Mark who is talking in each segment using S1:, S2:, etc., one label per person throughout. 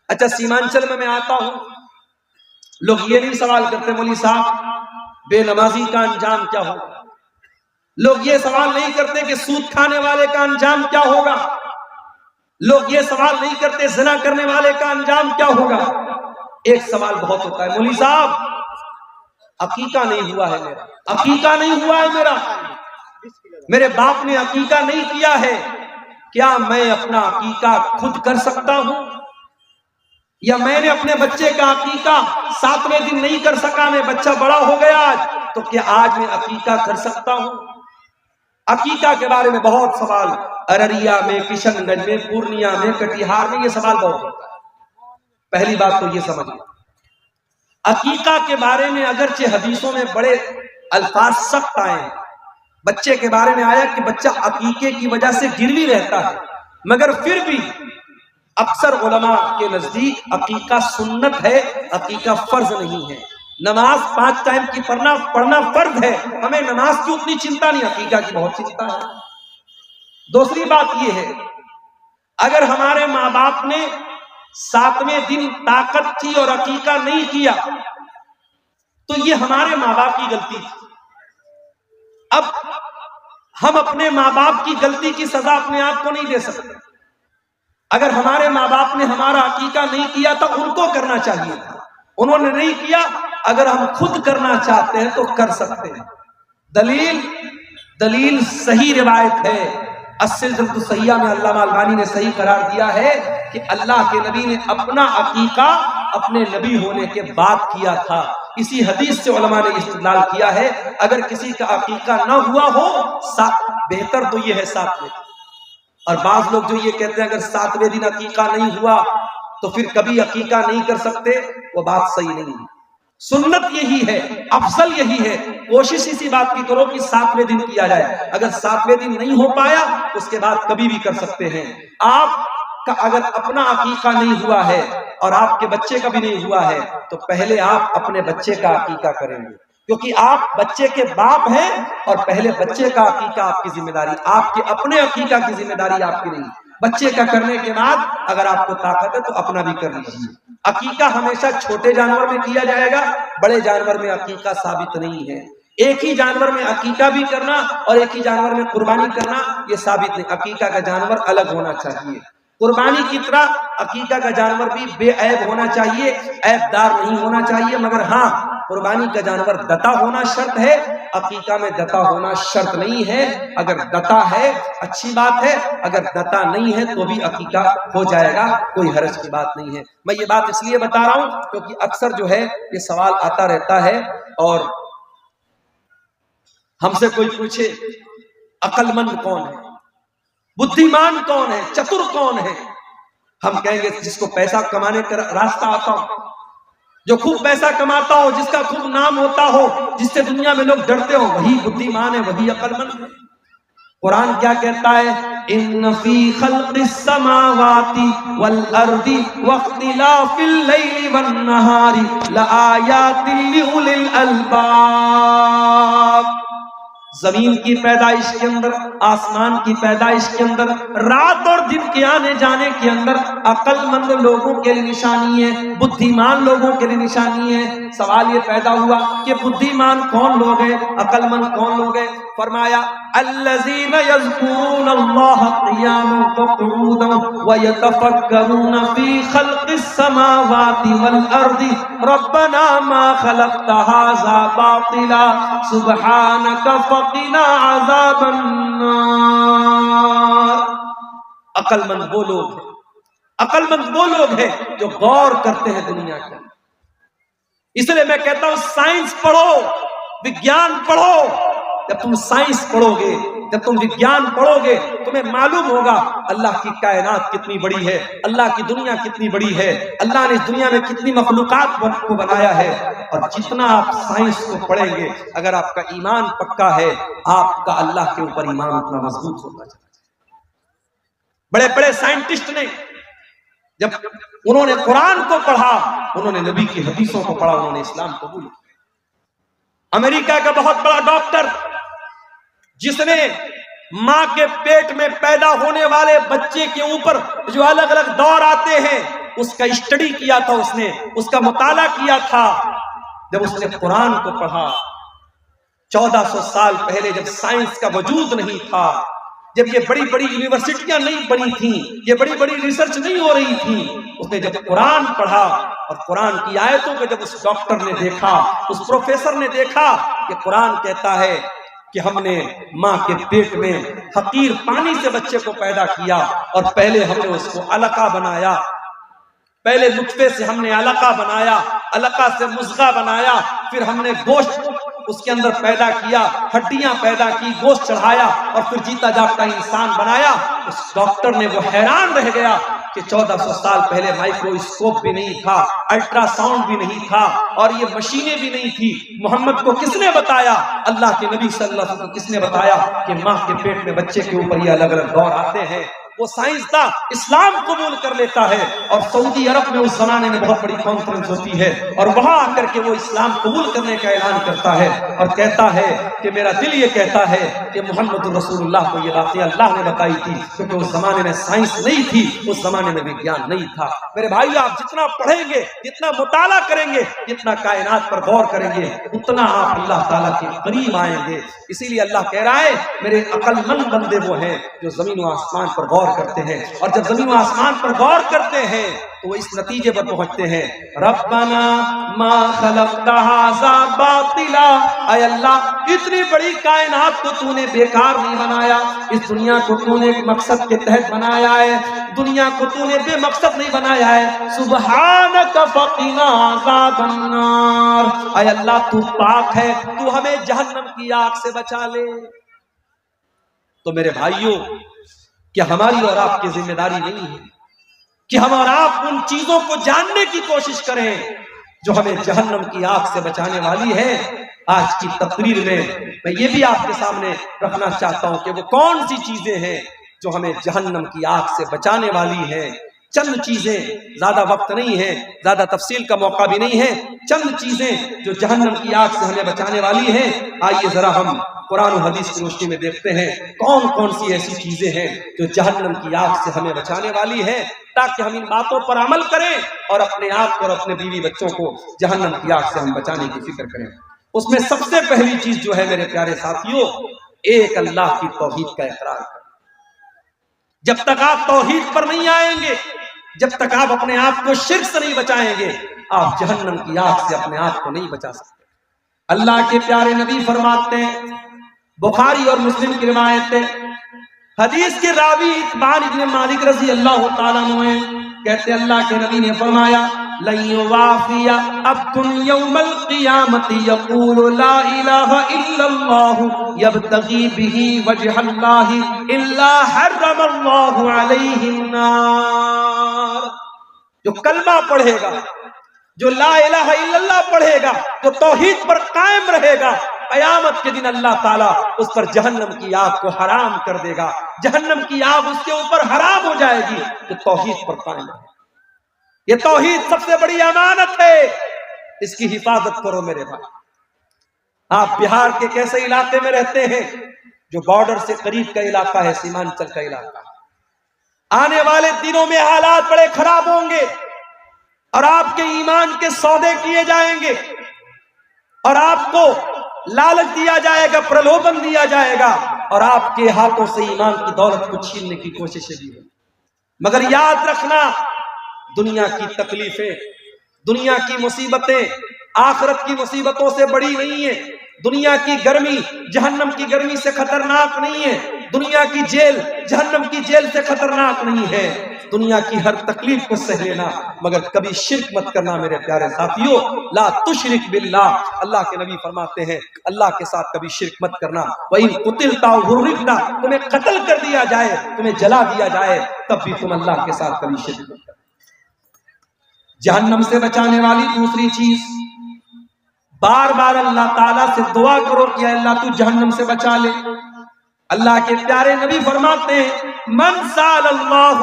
S1: اچھا سیمانچل میں آتا ہوں، لوگ یہ نہیں سوال کرتے مولوی صاحب بے نمازی کا انجام کیا ہوگا، لوگ یہ سوال نہیں کرتے کہ سود کھانے والے کا انجام کیا ہوگا، لوگ یہ سوال نہیں کرتے زنا کرنے والے کا انجام کیا ہوگا۔ ایک سوال بہت ہوتا ہے، مولوی صاحب عقیقہ نہیں ہوا ہے میرا، عقیقہ نہیں ہوا ہے میرا، میرے باپ نے عقیقہ نہیں کیا ہے، کیا میں اپنا عقیقہ خود کر سکتا ہوں؟ یا میں نے اپنے بچے کا عقیقہ 7ویں دن نہیں کر سکا، میں بچہ بڑا ہو گیا آج، تو کیا آج میں عقیقہ کر سکتا ہوں؟ عقیقہ کے بارے میں بہت سوال ارریا میں، کشن گنج میں، پورنیا میں، کٹیہار میں، یہ سوال بہت ہوتا ہے۔ پہلی بات تو یہ سمجھیں، عقیقہ کے بارے میں اگرچہ حدیثوں میں بڑے الفاظ سخت آئے ہیں، بچے کے بارے میں آیا کہ بچہ عقیقے کی وجہ سے گروی رہتا ہے، مگر پھر بھی اکثر علماء کے نزدیک عقیقہ سنت ہے، عقیقہ فرض نہیں ہے۔ نماز 5 ٹائم کی پڑھنا فرض ہے، ہمیں نماز کی اتنی چنتا نہیں، عقیقہ کی بہت چنتا ہے۔ دوسری بات یہ ہے، اگر ہمارے ماں باپ نے 7ویں دن طاقت کی اور عقیقہ نہیں کیا تو یہ ہمارے ماں باپ کی غلطی تھی۔ اب ہم اپنے ماں باپ کی غلطی کی سزا اپنے آپ کو نہیں دے سکتے۔ اگر ہمارے ماں باپ نے ہمارا عقیقہ نہیں کیا تو ان کو کرنا چاہیے تھا، انہوں نے نہیں کیا، اگر ہم خود کرنا چاہتے ہیں تو کر سکتے ہیں۔ دلیل صحیح روایت ہے، السلسلۃ الصحیحہ میں علامہ البانی نے صحیح قرار دیا ہے کہ اللہ کے نبی نے اپنا عقیقہ اپنے نبی ہونے کے بعد کیا تھا۔ اسی حدیث سے علماء نے استدلال کیا ہے، اگر کسی کا عقیقہ نہ ہوا ہو بہتر تو یہ ہے 7ویں۔ اور بعض لوگ جو یہ کہتے ہیں اگر 7ویں دن عقیقہ نہیں ہوا تو پھر کبھی عقیقہ نہیں کر سکتے، وہ بات صحیح نہیں ہے۔ سنت یہی ہے، افضل یہی ہے، کوشش اسی بات کی کرو کہ 7ویں دن کیا جائے۔ اگر 7ویں دن نہیں ہو پایا اس کے بعد کبھی بھی کر سکتے ہیں۔ آپ کا اگر اپنا عقیقہ نہیں ہوا ہے اور آپ کے بچے کا بھی نہیں ہوا ہے تو پہلے آپ اپنے بچے کا عقیقہ کریں گے، کیونکہ آپ بچے کے باپ ہیں اور پہلے بچے کا عقیقہ آپ کی ذمہ داری، آپ کے اپنے عقیقہ کی ذمہ داری آپ کی نہیں۔ بچے کا کرنے کے بعد اگر آپ کو طاقت ہے تو اپنا بھی کر لیجیے۔ عقیقہ ہمیشہ چھوٹے جانور میں کیا جائے گا، بڑے جانور میں عقیقہ ثابت نہیں ہے۔ ایک ہی جانور میں عقیقہ بھی کرنا اور ایک ہی جانور میں قربانی کرنا یہ ثابت نہیں، عقیقہ کا جانور الگ ہونا چاہیے۔ قربانی کی طرح عقیقہ کا جانور بھی بے عیب ہونا چاہیے، عیب دار نہیں ہونا چاہیے، مگر ہاں قربانی کا جانور دتا ہونا شرط ہے، عقیقہ میں دتا ہونا شرط نہیں ہے۔ اگر دتا ہے اچھی بات ہے، اگر دتا نہیں ہے تو بھی عقیقہ ہو جائے گا، کوئی حرج کی بات نہیں ہے۔ میں یہ بات اس لیے بتا رہا ہوں کیونکہ اکثر جو ہے یہ سوال آتا رہتا ہے، اور ہم سے کوئی پوچھے عقل مند کون ہے، بدھیمان کون ہے، چتر کون ہے، ہم کہیں گے جس کو پیسہ کمانے کا راستہ آتا ہو، جو خوب پیسہ کماتا ہو، جس کا خوب نام ہوتا ہو، جس سے دنیا میں لوگ ڈرتے ہو، وہی بدھیمان ہے، وہی عقل مند ہے۔ قرآن کیا کہتا ہے؟ ان فی خلق السماوات والارض واختلاف اللیل والنہار لآیات لأولی الالباب۔ زمین کی پیدائش کے اندر، آسمان کی پیدائش کے اندر، رات اور دن کے آنے جانے کے اندر عقل مند لوگوں کے لیے نشانی ہے، بدھیمان لوگوں کے لیے نشانی ہے۔ سوال یہ پیدا ہوا کہ بدھیمان کون لوگ ہیں، عقل مند کون لوگ ہیں؟ فرمایا الذین یذکرون اللہ قیاما وقعودا ویتفکرون فی خلق السماوات والارض ربنا ما خلقت ھذا باطلا سبحانک فقنا عذاب النار۔ عقل مند وہ لوگ ہیں، عقل مند وہ لوگ ہیں جو غور کرتے ہیں دنیا کے۔ اس لیے میں کہتا ہوں سائنس پڑھو، وگیان پڑھو۔ جب تم سائنس پڑھو گے، جب تم وگیان پڑھو گے، تمہیں معلوم ہوگا اللہ کی کائنات کتنی بڑی ہے، اللہ کی دنیا کتنی بڑی ہے، اللہ نے اس دنیا میں کتنی مخلوقات کو بنایا ہے۔ اور جتنا آپ سائنس کو پڑھیں گے، اگر آپ کا ایمان پکا ہے، آپ کا اللہ کے اوپر ایمان اتنا مضبوط ہوتا جائے۔ بڑے بڑے سائنٹسٹ نے جب انہوں نے قرآن کو پڑھا، انہوں نے نبی کی حدیثوں کو پڑھا، انہوں نے اسلام قبول کیا۔ امریکہ کا بہت بڑا ڈاکٹر جس نے ماں کے پیٹ میں پیدا ہونے والے بچے کے اوپر جو الگ الگ دور آتے ہیں اس کا اسٹڈی کیا تھا، اس کا مطالعہ کیا تھا جب اس نے قرآن کو پڑھا۔ 1400 سال پہلے جب سائنس کا وجود نہیں تھا، جب یہ بڑی بڑی یونیورسٹیاں نہیں بنی تھیں، یہ بڑی بڑی ریسرچ نہیں ہو رہی تھی، اس نے جب قرآن پڑھا اور قرآن کی آیتوں کو جب اس ڈاکٹر نے دیکھا، اس پروفیسر نے دیکھا کہ قرآن کہتا ہے کہ ہم نے ماں کے پیٹ میں حقیر پانی سے بچے کو پیدا کیا اور پہلے ہم نے اس کو علقہ بنایا، پہلے نطفے سے ہم نے علقہ بنایا، علقہ سے مضغہ بنایا، پھر ہم نے گوشت اس کے اندر پیدا کیا، ہڈیاں پیدا کی، گوشت چڑھایا اور پھر جیتا جاگتا انسان بنایا۔ اس ڈاکٹر نے وہ حیران رہ گیا کہ 1400 سال پہلے مائکرو اسکوپ بھی نہیں تھا، الٹرا ساؤنڈ بھی نہیں تھا اور یہ مشینیں بھی نہیں تھی۔ محمد کو کس نے بتایا؟ اللہ کے نبی صلی اللہ علیہ وسلم کو کس نے بتایا کہ ماں کے پیٹ میں بچے کے اوپر یہ الگ الگ دور آتے ہیں؟ وہ سائنسداں اسلام قبول کر لیتا ہے اور سعودی عرب میں اس زمانے میں بہت بڑی کانفرنس ہوتی ہے اور وہاں آ کر کے وہ اسلام قبول کرنے کا اعلان کرتا ہے اور کہتا ہے کہ میرا دل یہ کہتا ہے کہ محمد رسول اللہ کو یہ باتیں اللہ نے بتائی تھی، کیونکہ اس زمانے میں سائنس نہیں تھی، اس زمانے میں وگیان نہیں تھا۔ میرے بھائی، آپ جتنا پڑھیں گے، جتنا مطالعہ کریں گے، جتنا کائنات پر غور کریں گے، اتنا آپ اللہ تعالیٰ کے قریب آئیں گے۔ اسی لیے اللہ کہہ رہا ہے میرے عقل مند بندے وہ ہیں جو زمین و آسمان پر غور کرتے ہیں، اور جب زمین و آسمان پر غور کرتے ہیں تو وہ اس نتیجے پر پہنچتے ہیں، ربنا ما خلقت ھذا باطلا، اے اللہ اتنی بڑی کائنات کو تو نے بیکار نہیں بنایا، اس دنیا کو تو نے ایک مقصد کے تحت بنایا ہے، دنیا کو تو نے بے مقصد نہیں بنایا ہے۔ سبحانک فقنا عذاب النار، اے اللہ تو پاک ہے، تو ہمیں جہنم کی آگ سے بچا لے۔ تو میرے بھائیوں، کہ ہماری اور آپ کی ذمہ داری نہیں ہے کہ ہم اور آپ ان چیزوں کو جاننے کی کوشش کریں جو ہمیں جہنم کی آگ سے بچانے والی ہے؟ آج کی تقریر میں یہ بھی آپ کے سامنے رکھنا چاہتا ہوں کہ وہ کون سی چیزیں ہیں جو ہمیں جہنم کی آگ سے بچانے والی ہیں۔ چند چیزیں، زیادہ وقت نہیں ہے، زیادہ تفصیل کا موقع بھی نہیں ہے، چند چیزیں جو جہنم کی آگ سے ہمیں بچانے والی ہیں۔ آئیے ذرا ہم قرآن و حدیث کی روشنی میں دیکھتے ہیں کون کون سی ایسی چیزیں ہیں جو جہنم کی آگ سے ہمیں بچانے والی ہیں، تاکہ ہم ان باتوں پر عمل کریں اور اپنے آپ کو اور اپنے بیوی بچوں کو جہنم کی آگ سے ہم بچانے کی فکر کریں۔ اس میں سب سے پہلی چیز جو ہے میرے پیارے ساتھیوں، ایک اللہ کی توحید کا اقرار کریں۔ جب تک آپ توحید پر نہیں آئیں گے، جب تک آپ اپنے آپ کو شرک سے نہیں بچائیں گے، آپ جہنم کی آگ سے اپنے آپ کو نہیں بچا سکتے۔ اللہ کے پیارے نبی فرماتے ہیں، بخاری اور مسلم کی روایت ہے، حدیث کے راوی اقبال ابن مالک رضی اللہ تعالیٰ عنہ کہتے ہیں اللہ کے نبی نے فرمایا، لن یوافی عبد یوم القیامت یقول لا الہ الا اللہ یبتغی بہ وجہ اللہ الا حرم اللہ علیہ النار۔ جو کلمہ پڑھے گا، جو لا الہ الا اللہ پڑھے گا، جو توحید پر قائم رہے گا، قیامت کے دن اللہ تعالیٰ اس پر جہنم کی آگ کو حرام کر دے گا، جہنم کی آگ اس کے اوپر حرام ہو جائے گی، جو توحید پر قائم ہے۔ یہ توحید سب سے بڑی امانت ہے، اس کی حفاظت کرو میرے بھائی۔ آپ بہار کے کیسے علاقے میں رہتے ہیں جو بارڈر سے قریب کا علاقہ ہے، سیمانچل کا علاقہ۔ آنے والے دنوں میں حالات بڑے خراب ہوں گے اور آپ کے ایمان کے سودے کیے جائیں گے اور آپ کو لالچ دیا جائے گا، پرلوبن دیا جائے گا اور آپ کے ہاتھوں سے ایمان کی دولت کو چھیننے کی کوششیں بھی ہیں۔ مگر یاد رکھنا، دنیا کی تکلیفیں، دنیا کی مصیبتیں آخرت کی مصیبتوں سے بڑی نہیں ہیں۔ دنیا کی گرمی جہنم کی گرمی سے خطرناک نہیں ہے، دنیا کی جیل جہنم کی جیل سے خطرناک نہیں ہے۔ دنیا کی ہر تکلیف کو سہ لینا، مگر کبھی شرک مت کرنا میرے پیارے ساتھیوں۔ لا تشرک باللہ، اللہ کے نبی فرماتے ہیں اللہ کے ساتھ کبھی شرک مت کرنا۔ وَإِن قُتِلْتَ أَوْ حُرِّقْتَ، تمہیں قتل کر دیا جائے، تمہیں جلا دیا جائے، تب بھی تم اللہ کے ساتھ کبھی شرک مت کرنا۔ جہنم سے بچانے والی دوسری چیز، بار بار اللہ تعالیٰ سے دعا کرو کہ اللہ تو جہنم سے بچا لے۔ اللہ کے پیارے نبی فرماتے ہیں من سال اللہ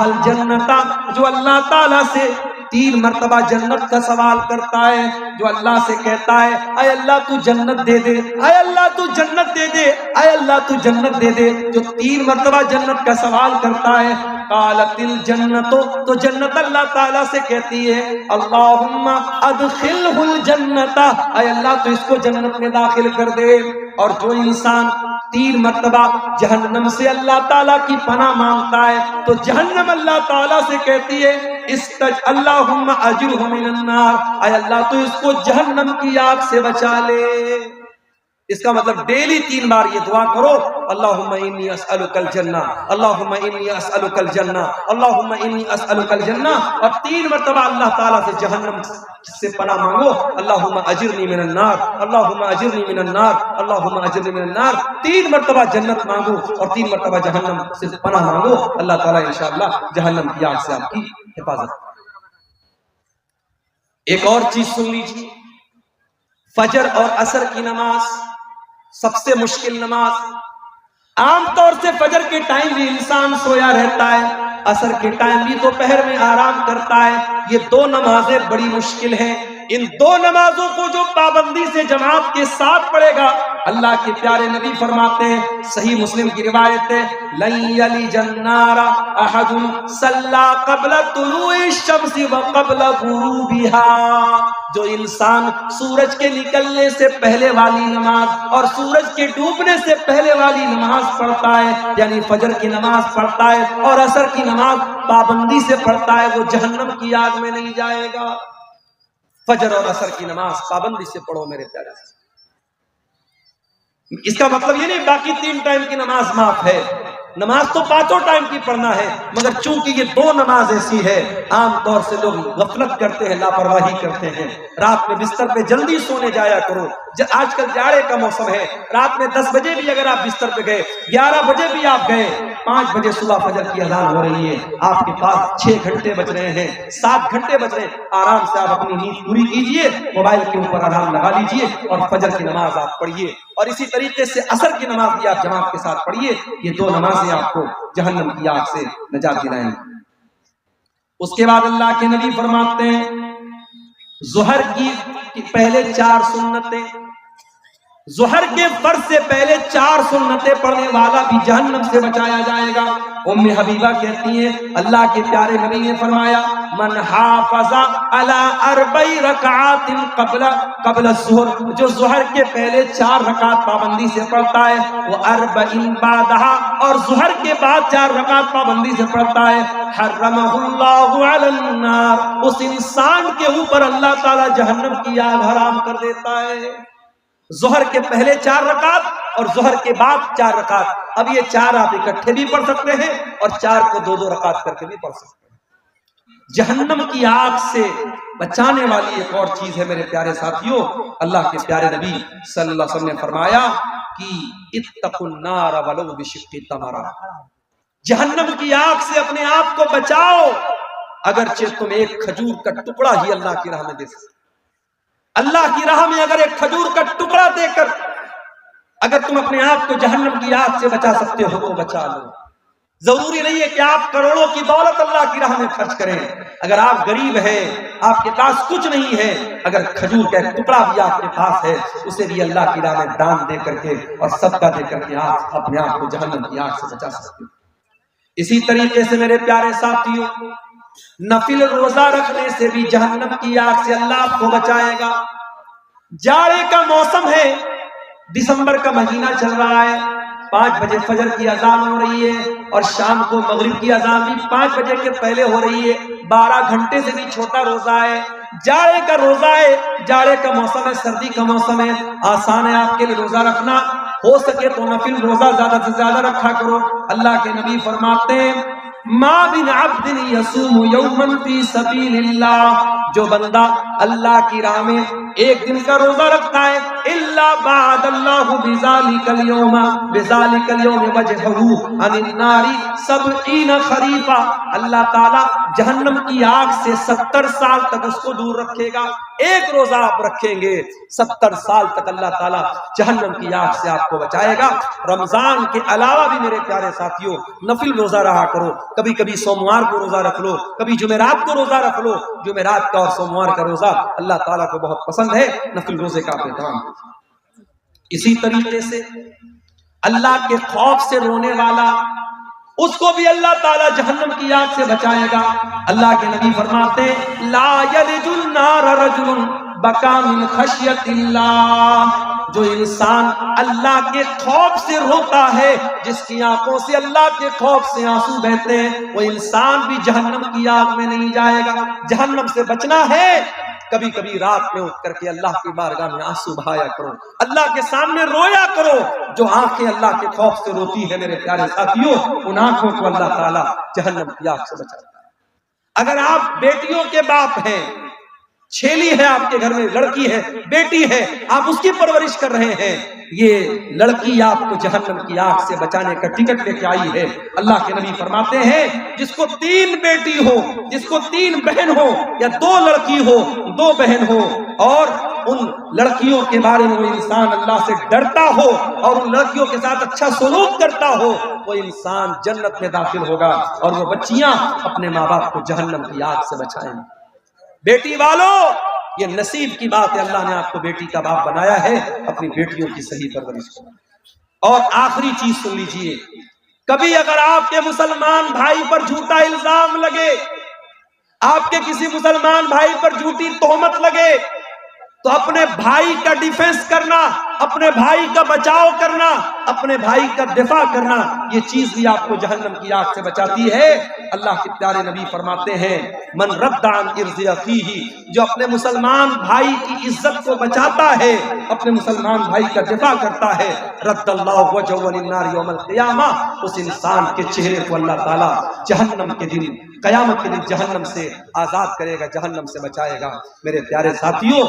S1: الجنت، جو اللہ تعالیٰ سے 3 مرتبہ جنت کا سوال کرتا ہے، جو اللہ سے کہتا ہے اے اللہ تو جنت دے دے، اے اللہ تو جنت دے دے، اے اللہ تو جنت دے دے، جو 3 مرتبہ جنت کا سوال کرتا ہے، قالت الجنت، تو جنت اللہ تعالیٰ سے کہتی ہے اللہم ادخلہ الجنت، اے اللہ تو اس کو جنت میں داخل کر دے۔ اور جو انسان 3 مرتبہ جہنم سے اللہ تعالیٰ کی پناہ مانگتا ہے تو جہنم اللہ تعالیٰ سے کہتی ہے اللہم اجرہ من النار، اے اللہ تو اس کو جہنم کی آگ سے بچا لے۔ اس کا مطلب ڈیلی 3 بار یہ دعا کرو اللہم انی اسألک الجنہ، اللہم انی اسألک الجنہ، اللہم انی اسألک الجنہ، اور 3 مرتبہ اللہ تعالیٰ سے جہنم سے پناہ مانگو اللہم اجرنی من النار، اللہم اجرنی من النار، اللہم اجرنی من النار۔ 3 مرتبہ جنت مانگو اور 3 مرتبہ جہنم سے پناہ مانگو، اللہ تعالیٰ انشاءاللہ جہنم کی آگ سے آپ کی حفاظت۔ ایک اور چیز سن لیجیے، فجر اور عصر کی نماز سب سے مشکل نماز۔ عام طور سے فجر کے ٹائم بھی انسان سویا رہتا ہے، عصر کے ٹائم بھی دوپہر میں آرام کرتا ہے۔ یہ 2 نمازیں بڑی مشکل ہیں۔ ان 2 نمازوں کو جو پابندی سے جماعت کے ساتھ پڑھے گا، اللہ کے پیارے نبی فرماتے ہیں، صحیح مسلم کی روایت ہے، لن یلج النار احد صلی قبل طلوع الشمس وقبل غروبها۔ جو انسان سورج کے نکلنے سے پہلے والی نماز اور سورج کے ڈوبنے سے پہلے والی نماز پڑھتا ہے، یعنی فجر کی نماز پڑھتا ہے اور عصر کی نماز پابندی سے پڑھتا ہے، وہ جہنم کی آگ میں نہیں جائے گا۔ فجر اور عصر کی نماز پابندی سے پڑھو میرے پیارے۔ اس کا مطلب یہ نہیں باقی 3 ٹائم کی نماز معاف ہے، نماز تو 5 ٹائم کی پڑھنا ہے، مگر چونکہ یہ 2 نماز ایسی ہے عام طور سے لوگ غفلت کرتے ہیں، لاپرواہی کرتے ہیں۔ رات میں بستر پہ جلدی سونے جایا کرو۔ آج کل جاڑے کا موسم ہے، رات میں 10 بجے بھی اگر آپ بستر پہ گئے، 11 بجے بھی آپ گئے، 5 بجے صبح فجر کی اذان ہو رہی ہے، آپ کے پاس 6 گھنٹے بچ رہے ہیں، 7 گھنٹے بچ رہے ہیں، آرام سے آپ اپنی نیند پوری کیجئے، موبائل کے اوپر الارم لگا لیجئے اور فجر کی نماز آپ پڑھیے، اور اسی طریقے سے عصر کی نماز بھی آپ جماعت کے ساتھ پڑھیے۔ یہ 2 نمازیں آپ کو جہنم کی آگ سے نجات دلائیں گے۔ اس کے بعد اللہ کے نبی فرماتے ہیں ظہر کی پہلے 4 سنتیں، ظہر کے فرض سے پہلے 4 سنتیں پڑھنے والا بھی جہنم سے بچایا جائے گا۔ ام حبیبہ کہتی ہیں اللہ کے پیارے نبی نے فرمایا من حافظ علی 4 رکعات قبل الظہر، جو ظہر کے پہلے 4 رکعت پابندی سے پڑھتا ہے، وہ 40 بعدها، اور ظہر کے بعد 4 رکعت پابندی سے پڑھتا ہے، حرمہ اللہ علی النار، اس انسان کے اوپر اللہ تعالی جہنم کی آگ حرام کر دیتا ہے۔ ظہر کے پہلے 4 رکعت اور ظہر کے بعد 4 رکعت، اب یہ 4 آپ اکٹھے بھی پڑھ سکتے ہیں اور 4 کو 2 رکعت کر کے بھی پڑھ سکتے ہیں۔ جہنم کی آگ سے بچانے والی ایک اور چیز ہے میرے پیارے ساتھیوں، اللہ کے پیارے نبی صلی اللہ علیہ وسلم نے فرمایا کہ اتقوا النار ولو بشق تمرہ، جہنم کی آگ سے اپنے آپ کو بچاؤ، اگرچہ تم ایک کھجور کا ٹکڑا ہی اللہ کی راہ میں دے سکتے۔ اللہ کی راہ میں اگر ایک کھجور کا ٹکڑا دے کر اگر تم اپنے آپ کو جہنم کی آگ سے بچا سکتے ہو تو بچا لو۔ ضروری نہیں ہے کہ آپ کروڑوں کی دولت اللہ کی راہ میں خرچ کریں، اگر آپ غریب ہیں، آپ کے پاس کچھ نہیں ہے، اگر کھجور کا ایک ٹکڑا بھی آپ کے پاس ہے، اسے بھی اللہ کی راہ میں دان دے کر کے اور صدقہ دے کر کے آپ اپنے آپ کو جہنم کی آگ سے بچا سکتے ہو۔ اسی طریقے سے میرے پیارے ساتھیوں، نفل روزہ رکھنے سے بھی جہنم کی آگ سے اللہ آپ کو بچائے گا۔ جاڑے کا موسم ہے، دسمبر کا مہینہ چل رہا ہے، 5 بجے فجر کی اذان ہو رہی ہے اور شام کو مغرب کی اذان بھی 5 بجے کے پہلے ہو رہی ہے، 12 گھنٹے سے بھی چھوٹا روزہ ہے، جاڑے کا روزہ ہے، جاڑے کا موسم ہے، سردی کا موسم ہے، آسان ہے آپ کے لیے روزہ رکھنا، ہو سکے تو نفل روزہ زیادہ سے زیادہ رکھا کرو۔ اللہ کے نبی فرماتے ہیں ما بن عبد یصوم یوما فی سبیل اللہ، جو بندہ اللہ کی راہ میں ایک دن کا روزہ رکھتا ہے، الا بعد اللہ بذالک اليوم وجهه عن النار 70 خریفا، اللہ تعالی جہنم کی آگ سے 70 سال تک اس کو دور رکھے گا۔ ایک روزہ آپ رکھیں گے 70 سال تک اللہ تعالی جہنم کی آگ سے آپ کو بچائے گا۔ رمضان کے علاوہ بھی میرے پیارے ساتھیوں نفل روزہ رہا کرو، کبھی کبھی سوموار کو روزہ رکھ لو، کبھی جمعرات کو روزہ رکھ لو، جمعرات کا اور سوموار کا روزہ اللہ تعالیٰ کو بہت پسند ہے، نفل روزے کا اہتمام۔ اسی طریقے سے اللہ کے خوف سے رونے والا اس کو بھی اللہ تعالیٰ جہنم کی آگ سے بچائے گا۔ اللہ کے نبی فرماتے ہیں لا یلج النار رجل بکا من خشیت اللہ، جو انسان اللہ کے خوف سے روتا ہے، جس کی آنکھوں سے اللہ کے خوف سے آنسو بہتے ہیں، وہ انسان بھی جہنم کی آگ میں نہیں جائے گا۔ جہنم سے بچنا ہے، کبھی کبھی رات میں اٹھ کر کے اللہ کی بارگاہ میں آنسو بہایا کرو، اللہ کے سامنے رویا کرو۔ جو آنکھیں اللہ کے خوف سے روتی ہے میرے پیارے ساتھیوں، ان آنکھوں کو اللہ تعالیٰ جہنم کی آگ سے بچاتا ہے۔ اگر آپ بیٹیوں کے باپ ہیں، چھیلی ہے آپ کے گھر میں، لڑکی ہے، بیٹی ہے، آپ اس کی پرورش کر رہے ہیں، یہ لڑکی آپ کو جہنم کی آگ سے بچانے کا ٹکٹ لے کے آئی ہے۔ اللہ کے نبی فرماتے ہیں جس کو 3 بیٹی ہو، جس کو 3 بہن ہو، یا 2 لڑکی ہو 2 بہن ہو، اور ان لڑکیوں کے بارے میں وہ انسان اللہ سے ڈرتا ہو اور ان لڑکیوں کے ساتھ اچھا سلوک کرتا ہو، وہ انسان جنت میں داخل ہوگا، اور وہ بچیاں اپنے ماں باپ کو جہنم کی آگ سے بچائیں گی۔ بیٹی والوں، یہ نصیب کی بات ہے، اللہ نے آپ کو بیٹی کا باپ بنایا ہے، اپنی بیٹیوں کی صحیح پرورش کرو۔ اور آخری چیز سن لیجئے، کبھی اگر آپ کے مسلمان بھائی پر جھوٹا الزام لگے، آپ کے کسی مسلمان بھائی پر جھوٹی تہمت لگے، تو اپنے بھائی کا ڈیفنس کرنا، اپنے بھائی کا بچاؤ کرنا، اپنے بھائی کا دفاع کرنا، یہ چیز بھی آپ کو جہنم کی آگ سے بچاتی ہے۔ اللہ کے پیارے نبی فرماتے ہیں من رد عن ارض اخیہ، جو اپنے مسلمان بھائی کی عزت کو بچاتا ہے، اپنے مسلمان بھائی کا دفاع کرتا ہے، رد اللہ وجهه عن النار یوم القیامہ، اس انسان کے چہرے کو اللہ تعالیٰ جہنم کے دن، قیامت کے دن جہنم سے آزاد کرے گا، جہنم سے بچائے گا۔ میرے پیارے ساتھیوں،